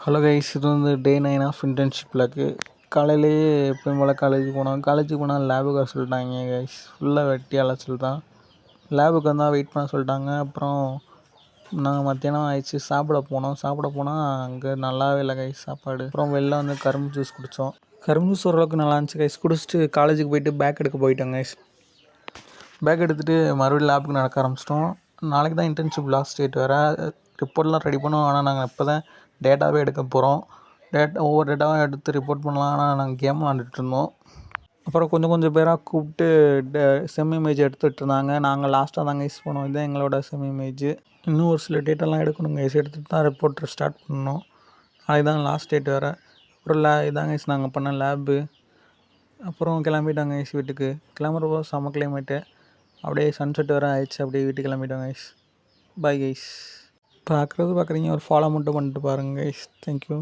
Hello guys, இது வந்து டே 9 of internship lock. காலையிலேயே எப்பயும் போல் காலேஜுக்கு போனால் லேபுக்கு வர சொல்லிட்டாங்க கைஸ். ஃபுல்லாக வெட்டி அலைச்சல் தான். லேபுக்கு வந்தால் வெயிட் பண்ண சொல்லிட்டாங்க. அப்புறம் நாங்கள் மத்தியானம் ஆயிடுச்சு, சாப்பிட போனால் அங்கே நல்லாவே இல்லை கைஸ் சாப்பாடு. அப்புறம் வெளில வந்து கரும்பு ஜூஸ் குடித்தோம். கரும்பு ஜூஸ் ஓரளவுக்கு நல்லா இருந்துச்சு கைஸ். குடிச்சிட்டு காலேஜுக்கு போயிட்டு பேக் எடுக்க போயிட்டோம் கைஸ். பேக் எடுத்துகிட்டு மறுபடியும் லேபுக்கு நடக்க ஆரம்பிச்சிட்டோம். நாளைக்கு தான் இன்டர்ன்ஷிப் லாஸ்ட் டேட் வேறு. ரிப்போர்ட்லாம் ரெடி பண்ணுவோம். ஆனால் நாங்கள் இப்போ தான் டேட்டாவே எடுக்க போகிறோம். ஒவ்வொரு டேட்டாவும் எடுத்து ரிப்போர்ட் பண்ணலாம். ஆனால் நாங்கள் கேம் விளாண்டுட்டு இருந்தோம். அப்புறம் கொஞ்சம் பேராக கூப்பிட்டு செம் இமேஜ் எடுத்துகிட்டு இருந்தாங்க. நாங்கள் லாஸ்ட்டாக தாங்க யூஸ் பண்ணோம். இதுதான் எங்களோட செம் இமேஜ். இன்னும் ஒரு சில டேட்டெல்லாம் எடுக்கணுங்க கைஸ். எடுத்துகிட்டு தான் ரிப்போர்ட் ஸ்டார்ட் பண்ணணும். நாளைக்கு தான் லாஸ்ட் டேட் வேறு. அப்புறம் இதாங்க கைஸ் நாங்கள் பண்ண லேபு. அப்புறம் கிளம்பிட்டாங்க கைஸ் வீட்டுக்கு. கிளம்புறப்போ செம்ம கிளைமேட்டு. அப்படியே சன்செட் வேறு ஆயிடுச்சு. அப்படியே வீட்டுக்கு கிளம்பிட்டோம் கைஸ். Bye guys. பார்க்குறீங்க, ஒரு ஃபாலோ மட்டும் பண்ணிட்டு பாருங்கள் கைஸ். தேங்க்யூ.